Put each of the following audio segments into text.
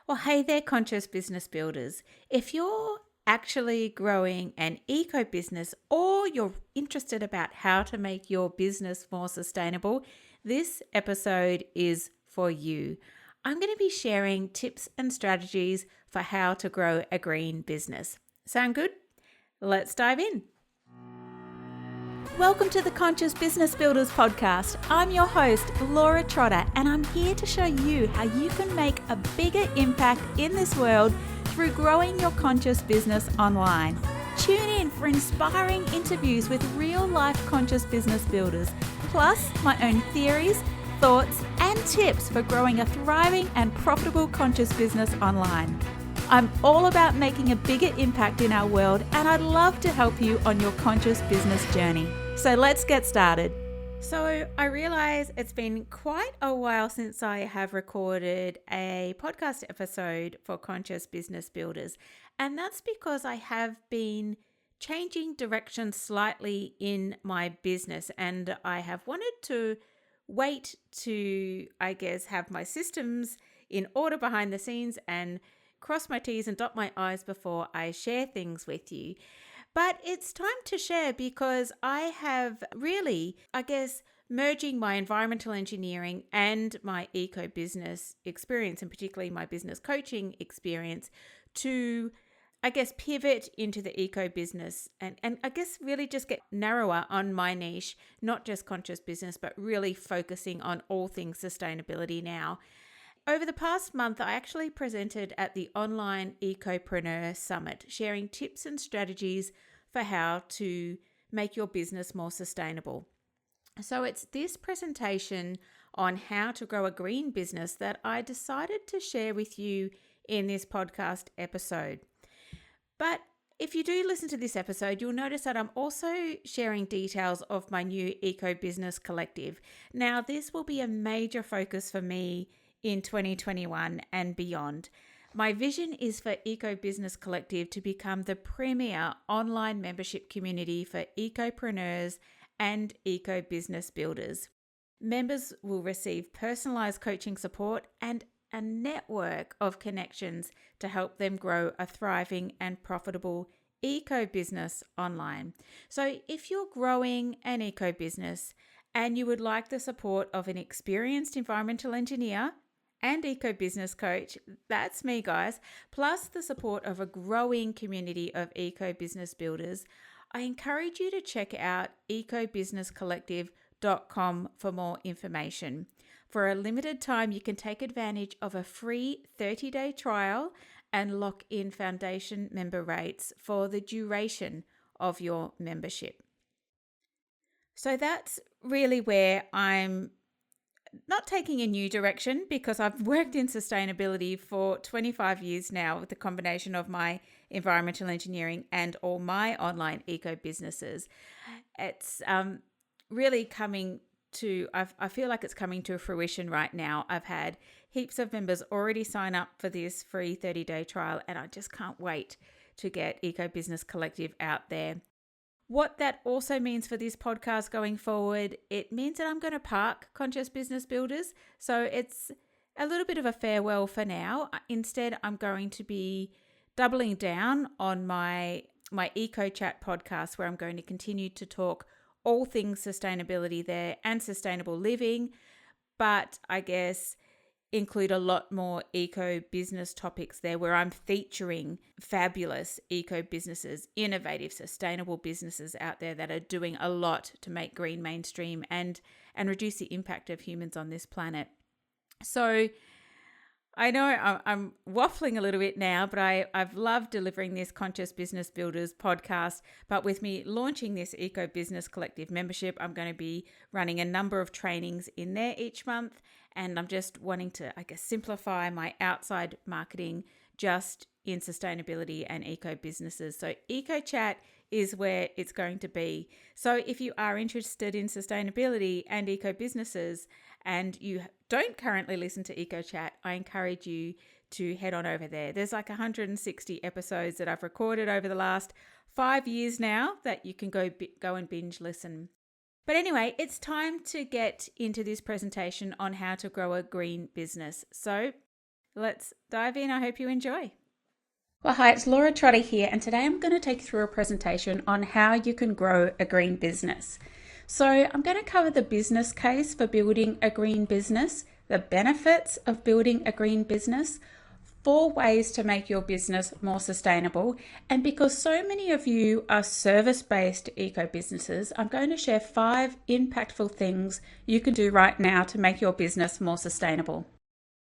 Well, hey there, conscious business builders. If you're actually growing an eco business or you're interested about how to make your business more sustainable, this episode is for you. I'm going to be sharing tips and strategies for how to grow a green business. Sound good? Let's dive in. Welcome to the Conscious Business Builders podcast. I'm your host, Laura Trotter, and I'm here to show you how you can make a bigger impact in this world through growing your conscious business online. Tune in for inspiring interviews with real-life conscious business builders, plus my own theories, thoughts, and tips for growing a thriving and profitable conscious business online. I'm all about making a bigger impact in our world, and I'd love to help you on your conscious business journey. So let's get started. So I realize it's been quite a while since I have recorded a podcast episode for conscious business builders. And that's because I have been changing direction slightly in my business, and I have wanted to wait to, have my systems in order behind the scenes and cross my T's and dot my I's before I share things with you. But it's time to share because I have really, merging my environmental engineering and my eco business experience, and particularly my business coaching experience, to pivot into the eco business and really just get narrower on my niche, not just conscious business, but really focusing on all things sustainability now. Over the past month, I actually presented at the Online Ecopreneur Summit, sharing tips and strategies for how to make your business more sustainable. So it's this presentation on how to grow a green business that I decided to share with you in this podcast episode. But if you do listen to this episode, you'll notice that I'm also sharing details of my new Eco Business Collective. Now, this will be a major focus for me in 2021 and beyond. My vision is for Eco Business Collective to become the premier online membership community for ecopreneurs and eco business builders. Members will receive personalized coaching support and a network of connections to help them grow a thriving and profitable eco business online. So if you're growing an eco business and you would like the support of an experienced environmental engineer and eco business coach, that's me, guys, plus the support of a growing community of eco business builders, I encourage you to check out ecobusinesscollective.com for more information. For a limited time, you can take advantage of a free 30-day trial and lock in foundation member rates for the duration of your membership. So that's really where I'm not taking a new direction, because I've worked in sustainability for 25 years now with the combination of my environmental engineering and all my online eco businesses. It's really coming to, I feel like it's coming to fruition right now. I've had heaps of members already sign up for this free 30-day trial, and I just can't wait to get Eco Business Collective out there. What that also means for this podcast going forward, it means that I'm going to park Conscious Business Builders. So it's a little bit of a farewell for now. Instead, I'm going to be doubling down on my Eco Chat podcast, where I'm going to continue to talk all things sustainability there and sustainable living, but include a lot more eco business topics there, where I'm featuring fabulous eco businesses, innovative, sustainable businesses out there that are doing a lot to make green mainstream and reduce the impact of humans on this planet. So I know I'm waffling a little bit now, but I've loved delivering this Conscious Business Builders podcast. But with me launching this Eco Business Collective membership, I'm going to be running a number of trainings in there each month. And I'm just wanting to, simplify my outside marketing just in sustainability and eco businesses. So Eco Chat is where it's going to be. So if you are interested in sustainability and eco businesses and you don't currently listen to Eco Chat, I encourage you to head on over there. There's 160 episodes that I've recorded over the last 5 years now that you can go and binge listen. But anyway, it's time to get into this presentation on how to grow a green business. So Let's dive in. I hope you enjoy. Well, hi, it's Laura Trotter here, and today I'm going to take you through a presentation on how you can grow a green business. So I'm going to cover the business case for building a green business, the benefits of building a green business, 4 ways to make your business more sustainable, and because so many of you are service-based eco businesses, I'm going to share 5 impactful things you can do right now to make your business more sustainable.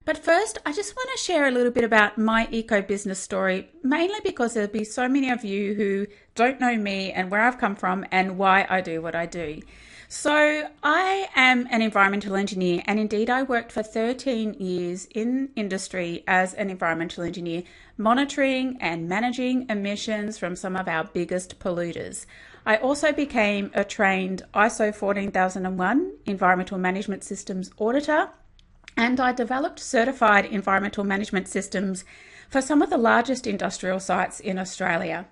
But first, I just want to share a little bit about my eco business story, mainly because there'll be so many of you who don't know me and where I've come from and why I do what I do. So I am an environmental engineer, and indeed I worked for 13 years in industry as an environmental engineer, monitoring and managing emissions from some of our biggest polluters. I also became a trained ISO 14001 environmental management systems auditor, and I developed certified environmental management systems for some of the largest industrial sites in Australia.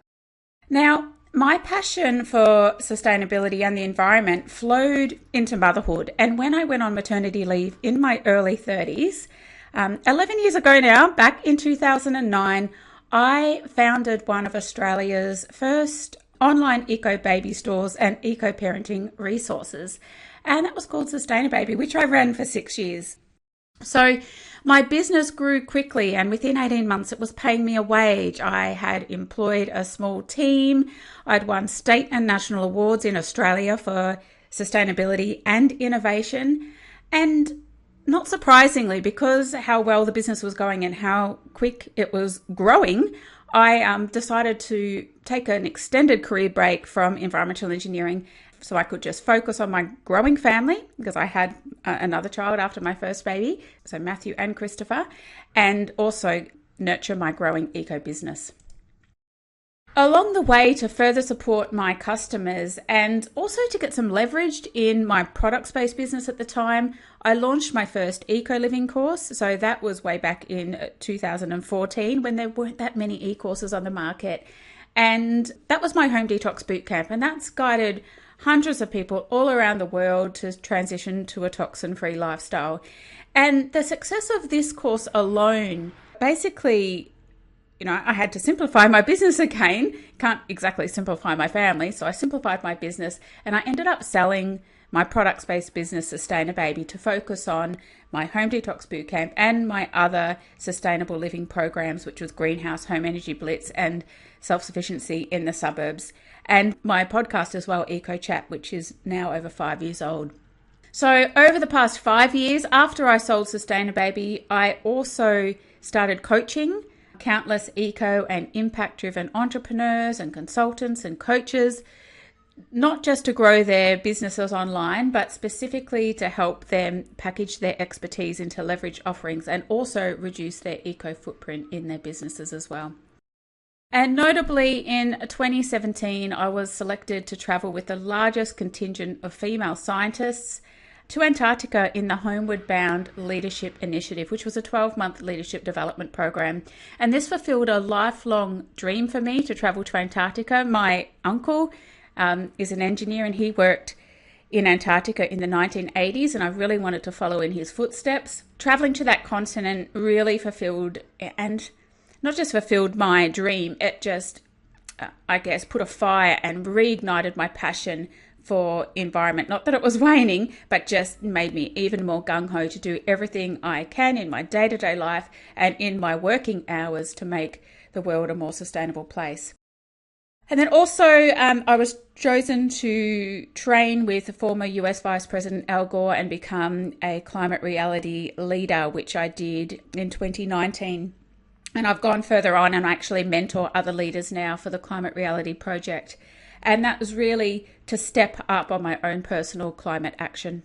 Now, my passion for sustainability and the environment flowed into motherhood, and when I went on maternity leave in my early 30s, 11 years ago now, back in 2009, I founded one of Australia's first online eco baby stores and eco parenting resources, and that was called Sustainababy, which I ran for 6 years. So my business grew quickly, and within 18 months it was paying me a wage. I had employed a small team. I'd won state and national awards in Australia for sustainability and innovation. And not surprisingly, because how well the business was going and how quick it was growing, I decided to take an extended career break from environmental engineering so I could just focus on my growing family, because I had another child after my first baby, so Matthew and Christopher, and also nurture my growing eco business. Along the way, to further support my customers and also to get some leverage in my products-based business at the time, I launched my first eco living course. So that was way back in 2014 when there weren't that many e-courses on the market. And that was my home detox bootcamp, and that's guided hundreds of people all around the world to transition to a toxin-free lifestyle. And the success of this course alone, basically, I had to simplify my business again. Can't exactly simplify my family, so I simplified my business, and I ended up selling my products-based business, Sustainababy, to focus on my home detox bootcamp and my other sustainable living programs, which was Greenhouse, Home Energy Blitz, and self-sufficiency in the suburbs, and my podcast as well, Eco Chat, which is now over 5 years old. So over the past 5 years, after I sold Sustainababy, I also started coaching countless eco and impact-driven entrepreneurs and consultants and coaches, not just to grow their businesses online, but specifically to help them package their expertise into leverage offerings and also reduce their eco footprint in their businesses as well. And notably, in 2017, I was selected to travel with the largest contingent of female scientists to Antarctica in the Homeward Bound Leadership Initiative, which was a 12-month leadership development program. And this fulfilled a lifelong dream for me to travel to Antarctica. My uncle is an engineer, and he worked in Antarctica in the 1980s, and I really wanted to follow in his footsteps. Traveling to that continent really fulfilled, and not just fulfilled my dream, it just, put a fire and reignited my passion for environment. Not that it was waning, but just made me even more gung-ho to do everything I can in my day-to-day life and in my working hours to make the world a more sustainable place. And then also, I was chosen to train with the former US Vice President Al Gore and become a climate reality leader, which I did in 2019. And I've gone further on and actually mentor other leaders now for the Climate Reality Project. And that was really to step up on my own personal climate action.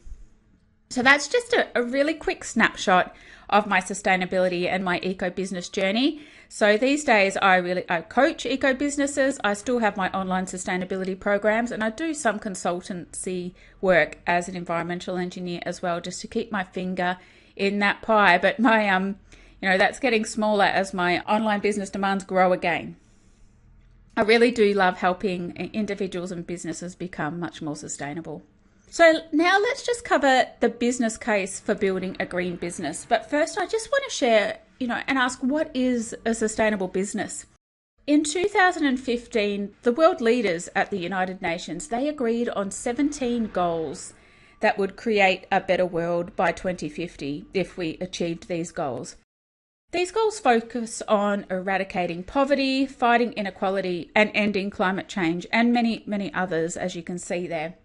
So that's just a really quick snapshot of my sustainability and my eco business journey. So these days I coach eco businesses. I still have my online sustainability programs, and I do some consultancy work as an environmental engineer as well, just to keep my finger in that pie. But my that's getting smaller as my online business demands grow again. I really do love helping individuals and businesses become much more sustainable. So now let's just cover the business case for building a green business. But first, I just want to share and ask, what is a sustainable business? In 2015, the world leaders at the United Nations, they agreed on 17 goals that would create a better world by 2050 if we achieved these goals. These goals focus on eradicating poverty, fighting inequality, and ending climate change, and many, many others, as you can see there.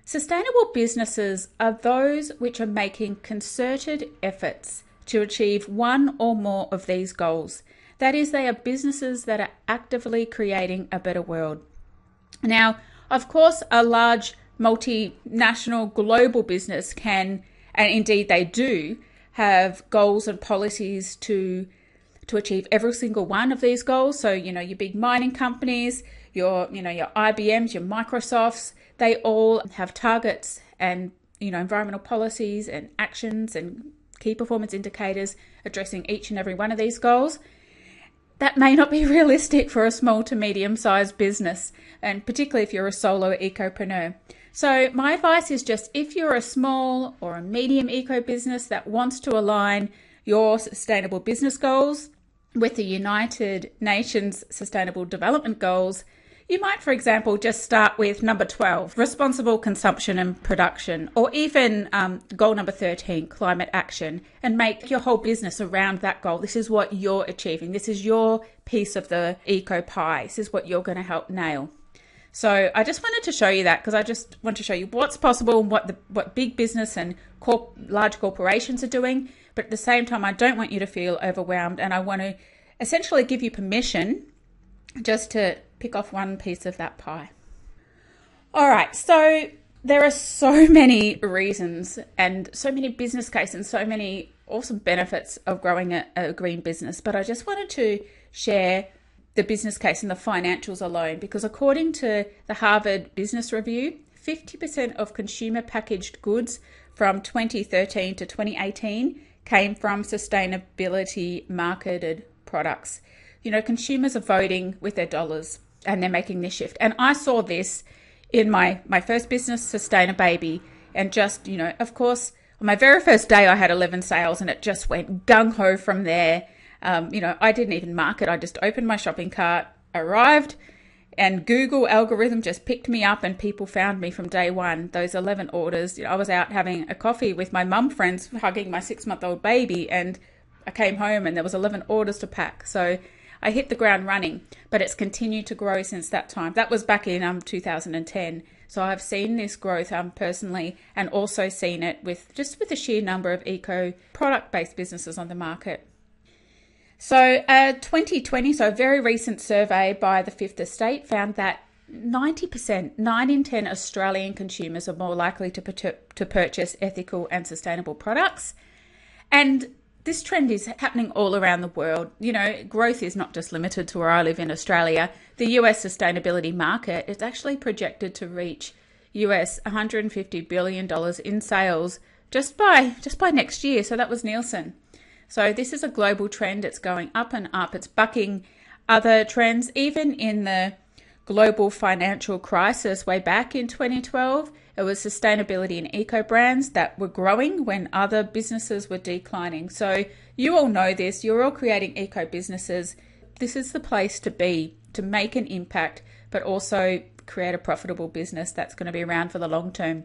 Sustainable businesses are those which are making concerted efforts to achieve one or more of these goals. That is, they are businesses that are actively creating a better world. Now, of course, a large multinational global business can, and indeed they do, have goals and policies to achieve every single one of these goals. So, your big mining companies, your IBMs, your Microsofts, they all have targets and, environmental policies and actions and key performance indicators addressing each and every one of these goals. That may not be realistic for a small to medium-sized business, and particularly if you're a solo ecopreneur. So my advice is just, if you're a small or a medium eco business that wants to align your sustainable business goals with the United Nations Sustainable Development Goals, you might, for example, just start with number 12, responsible consumption and production, or even goal number 13, climate action, and make your whole business around that goal. This is what you're achieving. This is your piece of the eco pie. This is what you're going to help nail. So I just wanted to show you that, because I just want to show you what's possible and what big business and large corporations are doing. But at the same time, I don't want you to feel overwhelmed, and I want to essentially give you permission just to pick off one piece of that pie. All right, so there are so many reasons and so many business cases and so many awesome benefits of growing a green business, but I just wanted to share the business case and the financials alone, because according to the Harvard Business Review, 50% of consumer packaged goods from 2013 to 2018 came from sustainability marketed products. Consumers are voting with their dollars and they're making this shift. And I saw this in my first business, CBB, and just, of course, on my very first day, I had 11 sales and it just went gung-ho from there. I didn't even market. I just opened my shopping cart, arrived, and Google algorithm just picked me up and people found me from day one. Those 11 orders, I was out having a coffee with my mum friends, hugging my 6-month-old baby, and I came home and there was 11 orders to pack. So I hit the ground running, but it's continued to grow since that time. That was back in 2010. So I've seen this growth personally, and also seen it with the sheer number of eco product-based businesses on the market. So 2020, so a very recent survey by the Fifth Estate found that 90%, 9 in 10 Australian consumers are more likely to purchase ethical and sustainable products. And this trend is happening all around the world. Growth is not just limited to where I live in Australia. The US sustainability market is actually projected to reach US $150 billion in sales just by next year. So that was Nielsen. So this is a global trend. It's going up and up. It's bucking other trends. Even in the global financial crisis way back in 2012, it was sustainability and eco brands that were growing when other businesses were declining. So you all know this. You're all creating eco businesses. This is the place to be, to make an impact, but also create a profitable business that's going to be around for the long term.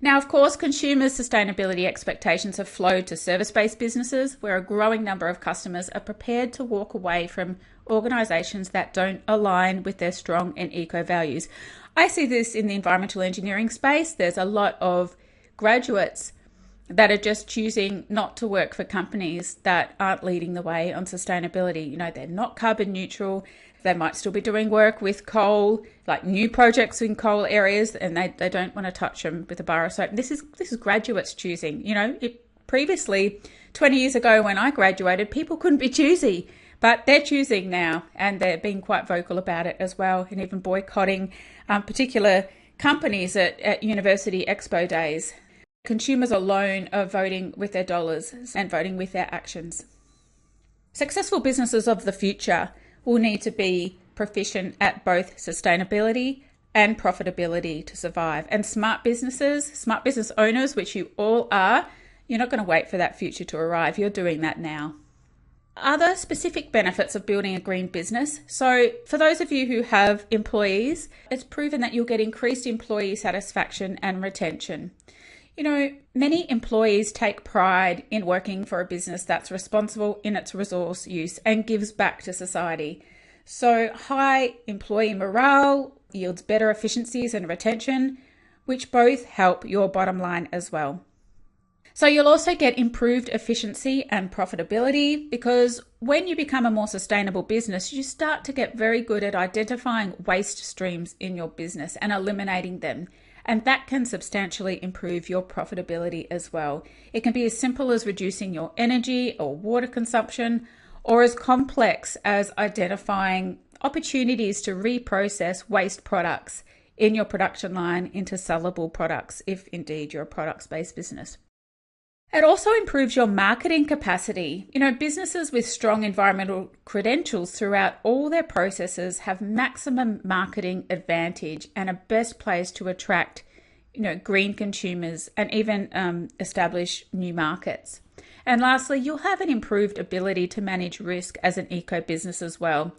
Now, of course, consumers' sustainability expectations have flowed to service-based businesses, where a growing number of customers are prepared to walk away from organisations that don't align with their strong and eco values. I see this in the environmental engineering space. There's a lot of graduates that are just choosing not to work for companies that aren't leading the way on sustainability. They're not carbon neutral. They might still be doing work with coal, like new projects in coal areas, and they don't want to touch them with a bar of soap. This is graduates choosing. Previously, 20 years ago when I graduated, people couldn't be choosy, but they're choosing now, and they're being quite vocal about it as well, and even boycotting particular companies at university expo days. Consumers alone are voting with their dollars and voting with their actions. Successful businesses of the future will need to be proficient at both sustainability and profitability to survive. And smart business owners, which you all are, you're not going to wait for that future to arrive. You're doing that now. other specific benefits of building a green business. So for those of you who have employees, it's proven that you'll get increased employee satisfaction and retention. Many employees take pride in working for a business that's responsible in its resource use and gives back to society. So high employee morale yields better efficiencies and retention, which both help your bottom line as well. So you'll also get improved efficiency and profitability, because when you become a more sustainable business, you start to get very good at identifying waste streams in your business and eliminating them. And that can substantially improve your profitability as well. It can be as simple as reducing your energy or water consumption, or as complex as identifying opportunities to reprocess waste products in your production line into sellable products, if indeed you're a products-based business. It also improves your marketing capacity. Businesses with strong environmental credentials throughout all their processes have maximum marketing advantage and are best placed to attract, green consumers and even establish new markets. And lastly, you'll have an improved ability to manage risk as an eco business as well.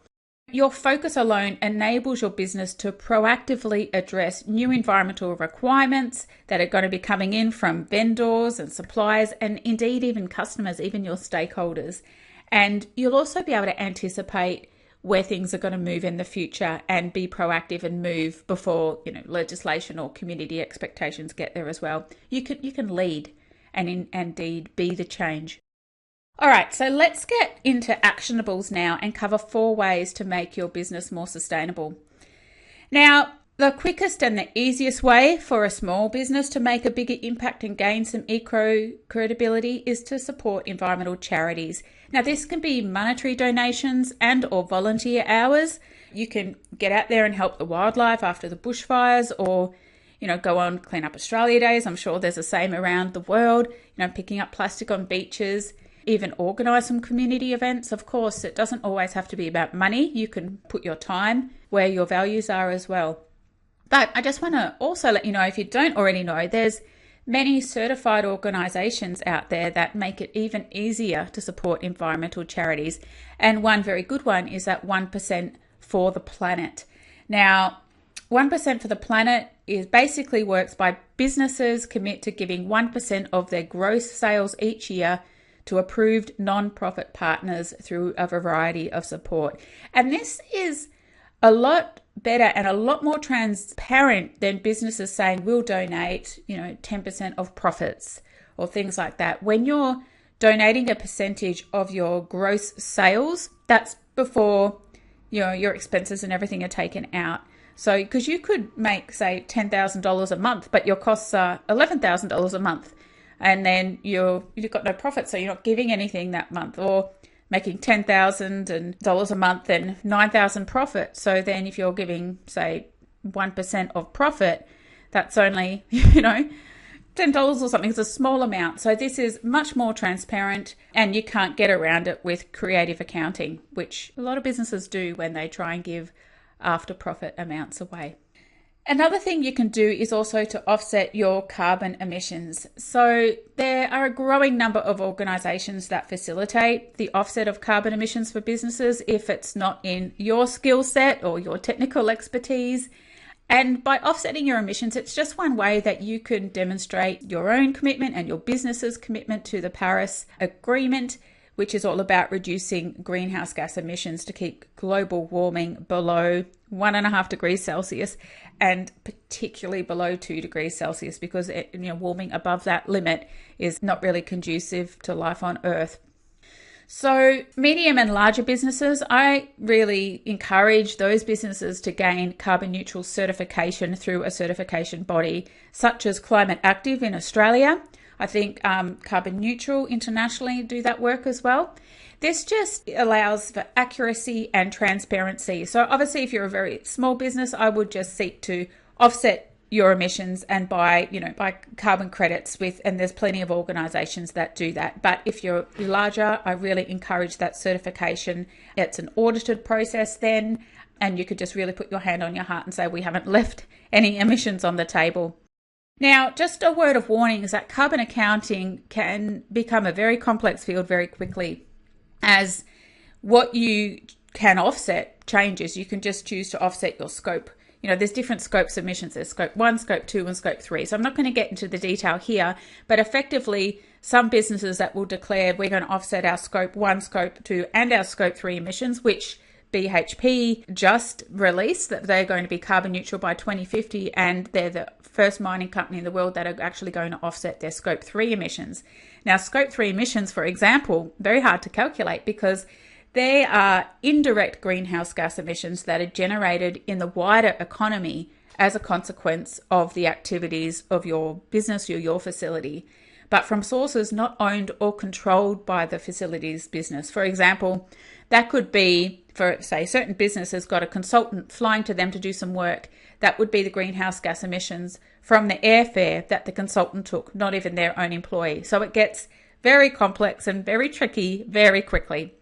Your focus alone enables your business to proactively address new environmental requirements that are going to be coming in from vendors and suppliers, and indeed even customers, even your stakeholders. And you'll also be able to anticipate where things are going to move in the future and be proactive and move before, legislation or community expectations get there as well. You can lead and indeed be the change. All right, so let's get into actionables now and cover 4 ways to make your business more sustainable. Now, the quickest and the easiest way for a small business to make a bigger impact and gain some eco credibility is to support environmental charities. Now, this can be monetary donations and or volunteer hours. You can get out there and help the wildlife after the bushfires, or go on Clean Up Australia days. I'm sure there's the same around the world, picking up plastic on beaches. Even organise some community events. Of course, it doesn't always have to be about money. You can put your time where your values are as well. But I just want to also let you know, if you don't already know, there's many certified organisations out there that make it even easier to support environmental charities. And one very good one is that 1% for the planet. Now, 1% for the planet basically works by businesses commit to giving 1% of their gross sales each year to approved non-profit partners through a variety of support. And this is a lot better and a lot more transparent than businesses saying we'll donate, 10% of profits or things like that. When you're donating a percentage of your gross sales, that's before your expenses and everything are taken out. So because you could make, say, $10,000 a month, but your costs are $11,000 a month. And then you've got no profit, so you're not giving anything that month, or making $10,000 a month and $9,000 profit. So then if you're giving, say, 1% of profit, that's only, $10 or something. It's a small amount. So this is much more transparent, and you can't get around it with creative accounting, which a lot of businesses do when they try and give after profit amounts away. Another thing you can do is also to offset your carbon emissions. So there are a growing number of organisations that facilitate the offset of carbon emissions for businesses if it's not in your skill set or your technical expertise. And by offsetting your emissions, it's just one way that you can demonstrate your own commitment and your business's commitment to the Paris Agreement, which is all about reducing greenhouse gas emissions to keep global warming below 1.5 degrees Celsius, and particularly below 2 degrees Celsius, because warming above that limit is not really conducive to life on Earth. So medium and larger businesses, I really encourage those businesses to gain carbon neutral certification through a certification body such as Climate Active in Australia. I think Carbon Neutral internationally do that work as well. This just allows for accuracy and transparency. So obviously, if you're a very small business, I would just seek to offset your emissions and buy carbon credits and there's plenty of organizations that do that. But if you're larger, I really encourage that certification. It's an audited process then, and you could just really put your hand on your heart and say, we haven't left any emissions on the table. Now, just a word of warning is that carbon accounting can become a very complex field very quickly, as what you can offset changes. You can just choose to offset your scope. There's different scopes of emissions. There's scope 1, scope 2, and scope 3. So I'm not going to get into the detail here, but effectively some businesses that will declare we're going to offset our scope 1, scope 2, and our scope 3 emissions, which BHP just released that they're going to be carbon neutral by 2050, and they're the first mining company in the world that are actually going to offset their scope 3 emissions. Now, scope 3 emissions, for example, very hard to calculate because they are indirect greenhouse gas emissions that are generated in the wider economy as a consequence of the activities of your business or your facility, but from sources not owned or controlled by the facility's business. For example, that could be, for say, certain businesses got a consultant flying to them to do some work. That would be the greenhouse gas emissions from the airfare that the consultant took, not even their own employee. So it gets very complex and very tricky very quickly.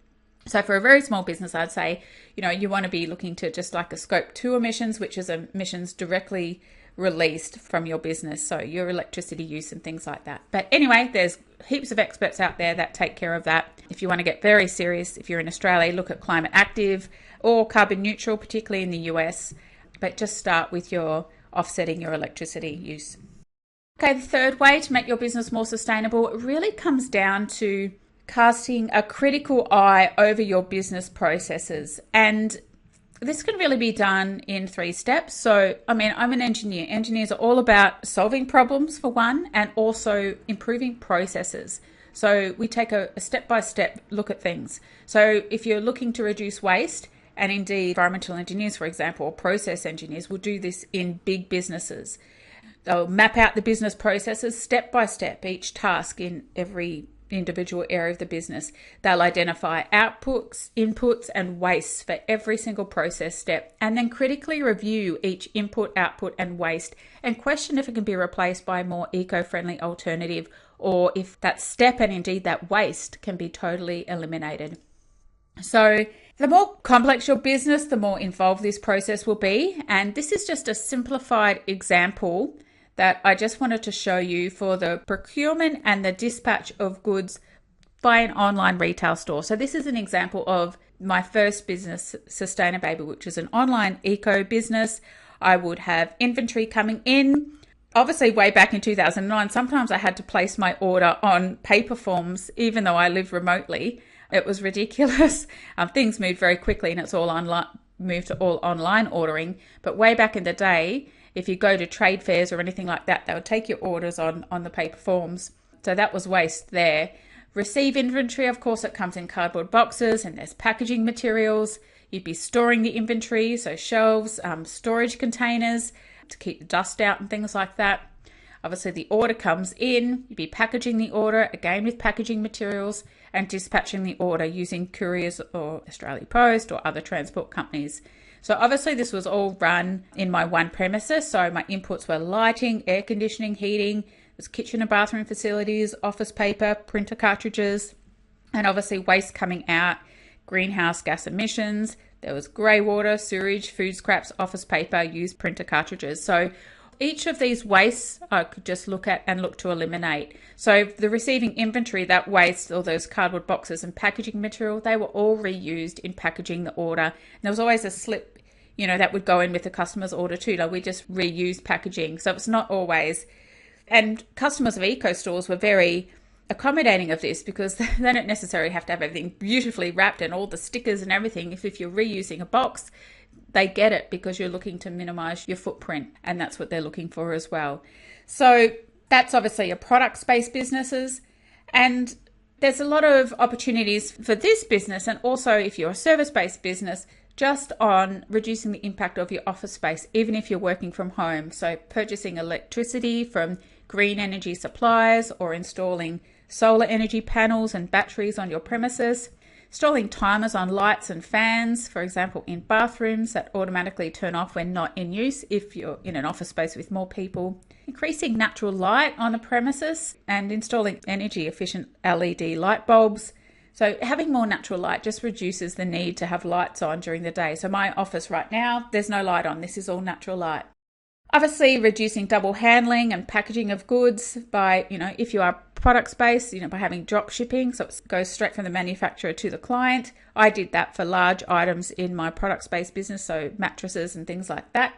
So for a very small business, I'd say, you want to be looking to just like a scope 2 emissions, which is emissions directly released from your business. So your electricity use and things like that. But anyway, there's heaps of experts out there that take care of that. If you want to get very serious, if you're in Australia, look at Climate Active or Carbon Neutral, particularly in the US. But just start with your offsetting your electricity use. Okay, the third way to make your business more sustainable really comes down to casting a critical eye over your business processes. And this can really be done in 3 steps. So, I'm an engineer. Engineers are all about solving problems for one, and also improving processes. So we take a step-by-step look at things. So if you're looking to reduce waste, and indeed environmental engineers, for example, or process engineers will do this in big businesses. They'll map out the business processes step by step, each task in every individual area of the business. They'll identify outputs, inputs, and wastes for every single process step, and then critically review each input, output, and waste, and question if it can be replaced by a more eco-friendly alternative, or if that step and indeed that waste can be totally eliminated. So the more complex your business, the more involved this process will be. And this is just a simplified example that I just wanted to show you for the procurement and the dispatch of goods by an online retail store. So this is an example of my first business, CBB, which is an online eco business. I would have inventory coming in. Obviously, way back in 2009, sometimes I had to place my order on paper forms, even though I lived remotely. It was ridiculous. Things moved very quickly, and it's all online, moved to all online ordering. But way back in the day, if you go to trade fairs or anything like that, they would take your orders on the paper forms. So that was waste there. Receive inventory, of course, it comes in cardboard boxes, and there's packaging materials. You'd be storing the inventory, so shelves, storage containers to keep the dust out and things like that. Obviously, the order comes in, you'd be packaging the order, again with packaging materials, and dispatching the order using couriers or Australia Post or other transport companies. So obviously this was all run in my one premises. So my inputs were lighting, air conditioning, heating, there's kitchen and bathroom facilities, office paper, printer cartridges, and obviously waste coming out, greenhouse gas emissions. There was grey water, sewage, food scraps, office paper, used printer cartridges. So each of these wastes I could just look at and look to eliminate. So the receiving inventory, that waste, all those cardboard boxes and packaging material, they were all reused in packaging the order. And there was always a slip, that would go in with the customer's order too. Like we just reused packaging. So it's not always. And customers of eco stores were very accommodating of this because they don't necessarily have to have everything beautifully wrapped and all the stickers and everything. If you're reusing a box, they get it because you're looking to minimize your footprint, and that's what they're looking for as well. So that's obviously a product-based businesses, and there's a lot of opportunities for this business, and also if you're a service-based business, just on reducing the impact of your office space, even if you're working from home. So purchasing electricity from green energy suppliers or installing solar energy panels and batteries on your premises. Installing timers on lights and fans, for example, in bathrooms that automatically turn off when not in use if you're in an office space with more people. Increasing natural light on the premises and installing energy efficient LED light bulbs. So having more natural light just reduces the need to have lights on during the day. So my office right now, there's no light on. This is all natural light. Obviously, reducing double handling and packaging of goods by, if you are product based, by having drop shipping, so it goes straight from the manufacturer to the client. I did that for large items in my product based business, so mattresses and things like that.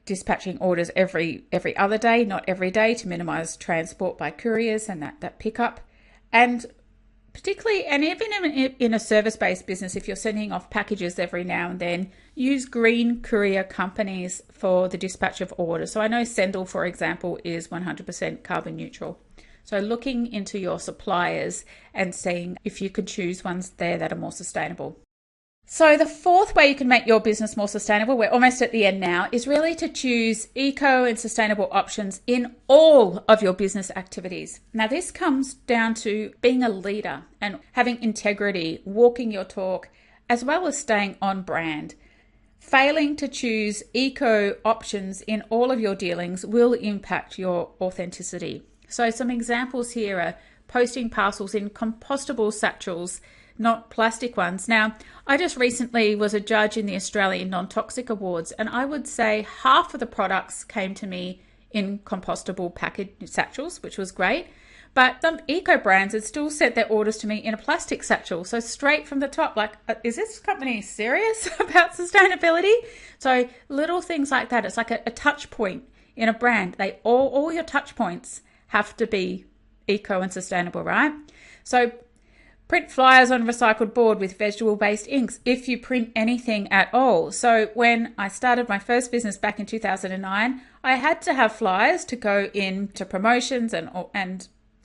Dispatching orders every other day, not every day, to minimize transport by couriers and that pickup. And particularly, and even in a service-based business, if you're sending off packages every now and then, use green courier companies for the dispatch of orders. So I know Sendle, for example, is 100% carbon neutral. So looking into your suppliers and seeing if you could choose ones there that are more sustainable. So the fourth way you can make your business more sustainable, we're almost at the end now, is really to choose eco and sustainable options in all of your business activities. Now this comes down to being a leader and having integrity, walking your talk, as well as staying on brand. Failing to choose eco options in all of your dealings will impact your authenticity. So some examples here are posting parcels in compostable satchels, not plastic ones. Now, I just recently was a judge in the Australian Non-Toxic Awards, and I would say half of the products came to me in compostable packaged satchels, which was great. But some eco brands had still sent their orders to me in a plastic satchel. So straight from the top, like, is this company serious about sustainability? So little things like that. It's like a touch point in a brand. All your touch points have to be eco and sustainable, right? So print flyers on recycled board with vegetable-based inks if you print anything at all. So when I started my first business back in 2009, I had to have flyers to go into promotions and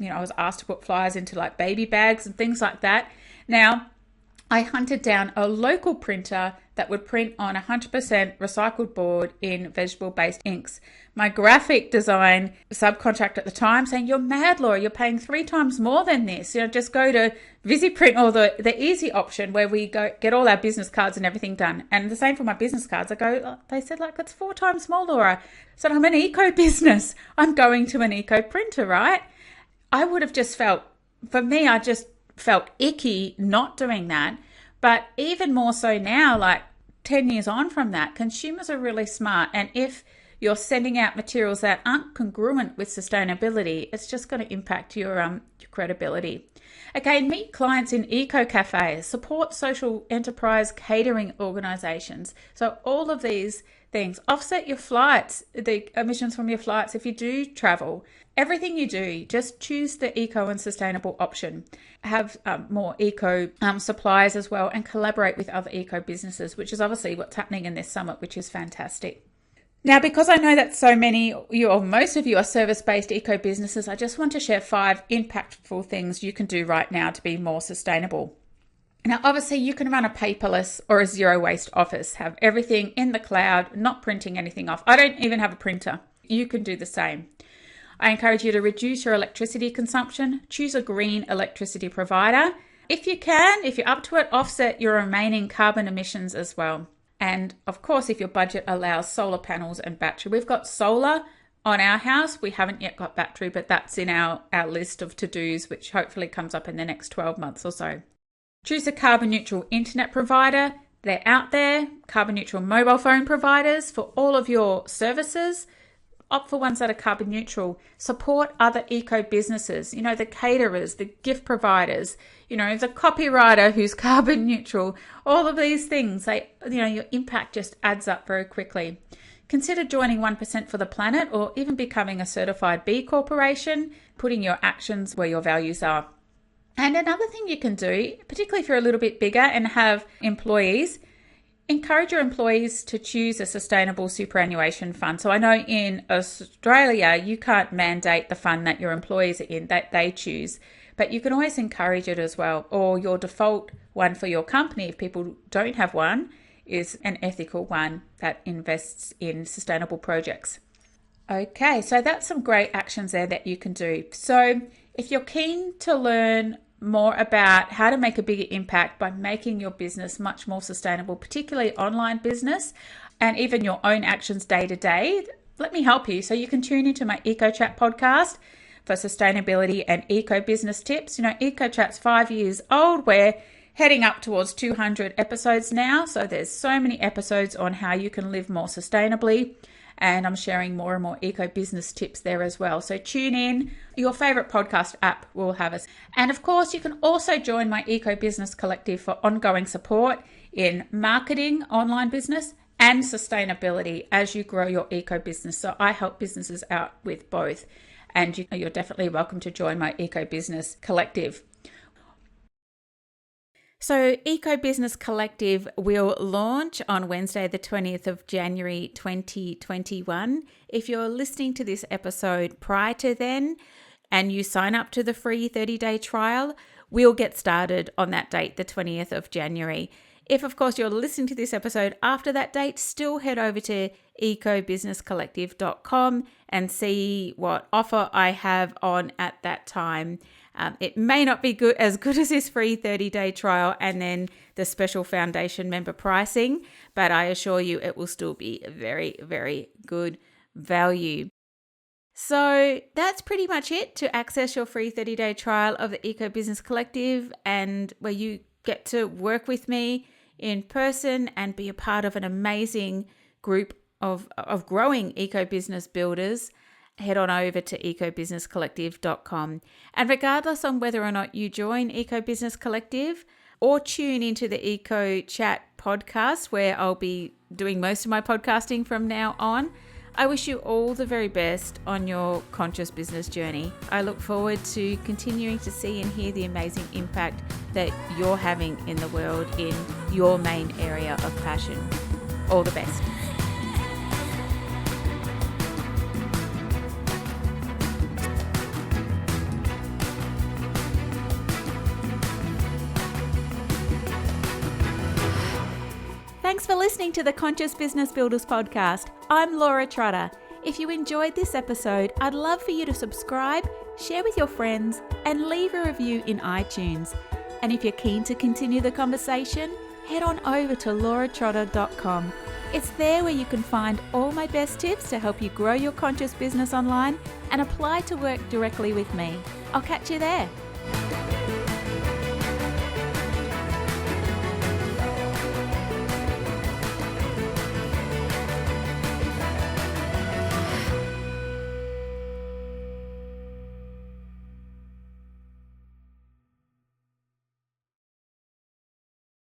I was asked to put flyers into like baby bags and things like that. Now, I hunted down a local printer that would print on 100% recycled board in vegetable-based inks. My graphic design subcontract at the time saying, "You're mad, Laura, you're paying 3 times more than this. Just go to VisiPrint or the easy option where we go get all our business cards and everything done." And the same for my business cards. They said, it's 4 times more, Laura. So I'm an eco business. I'm going to an eco printer, right? I would have just felt, for me, I just felt icky not doing that. But even more so now, like 10 years on from that, consumers are really smart. And if you're sending out materials that aren't congruent with sustainability, it's just going to impact your credibility. Okay, meet clients in eco cafes, support social enterprise catering organizations. So all of these things, offset your flights, the emissions from your flights if you do travel. Everything you do, just choose the eco and sustainable option. Have more eco suppliers as well, and collaborate with other eco businesses, which is obviously what's happening in this summit, which is fantastic. Now, because I know that so many, or most of you are service-based eco businesses, I just want to share 5 impactful things you can do right now to be more sustainable. Now, obviously, you can run a paperless or a zero-waste office, have everything in the cloud, not printing anything off. I don't even have a printer. You can do the same. I encourage you to reduce your electricity consumption. Choose a green electricity provider. If you can, if you're up to it, offset your remaining carbon emissions as well. And of course, if your budget allows, solar panels and battery. We've got solar on our house. We haven't yet got battery, but that's in our list of to-dos, which hopefully comes up in the next 12 months or so. Choose a carbon neutral internet provider. They're out there. Carbon neutral mobile phone providers for all of your services. Opt for ones that are carbon neutral. Support other eco businesses, the caterers, the gift providers, the copywriter who's carbon neutral. All of these things, your impact just adds up very quickly. Consider joining 1% for the planet, or even becoming a certified B Corporation, putting your actions where your values are. And another thing you can do, particularly if you're a little bit bigger and have employees, encourage your employees to choose a sustainable superannuation fund. So I know in Australia, you can't mandate the fund that your employees are in, that they choose, but you can always encourage it as well. Or your default one for your company, if people don't have one, is an ethical one that invests in sustainable projects. Okay, so that's some great actions there that you can do. So if you're keen to learn more about how to make a bigger impact by making your business much more sustainable, particularly online business, and even your own actions day to day, let me help you. So you can tune into my Eco Chat podcast for sustainability and eco business tips. Eco Chat's 5 years old. We're heading up towards 200 episodes now. So there's so many episodes on how you can live more sustainably. and I'm sharing more and more eco business tips there as well. So tune in. Your favorite podcast app will have us. And of course, you can also join my Eco Business Collective for ongoing support in marketing, online business, and sustainability as you grow your eco business. So I help businesses out with both. And you're definitely welcome to join my Eco Business Collective. So Eco Business Collective will launch on Wednesday, the 20th of January, 2021. If you're listening to this episode prior to then and you sign up to the free 30-day trial, we'll get started on that date, the 20th of January. If, of course, you're listening to this episode after that date, still head over to ecobusinesscollective.com and see what offer I have on at that time. It may not be as good as this free 30-day trial and then the special foundation member pricing, but I assure you it will still be very, very good value. So that's pretty much it to access your free 30-day trial of the Eco Business Collective, and where you get to work with me in person and be a part of an amazing group of growing eco business builders. Head on over to ecobusinesscollective.com. And regardless on whether or not you join Eco Business Collective or tune into the Eco Chat podcast, where I'll be doing most of my podcasting from now on, I wish you all the very best on your conscious business journey. I look forward to continuing to see and hear the amazing impact that you're having in the world in your main area of passion. All the best. Thanks for listening to the Conscious Business Builders podcast. I'm Laura Trotter. If you enjoyed this episode, I'd love for you to subscribe, share with your friends, and leave a review in iTunes. And if you're keen to continue the conversation, head on over to lauratrotter.com. It's there where you can find all my best tips to help you grow your conscious business online and apply to work directly with me. I'll catch you there.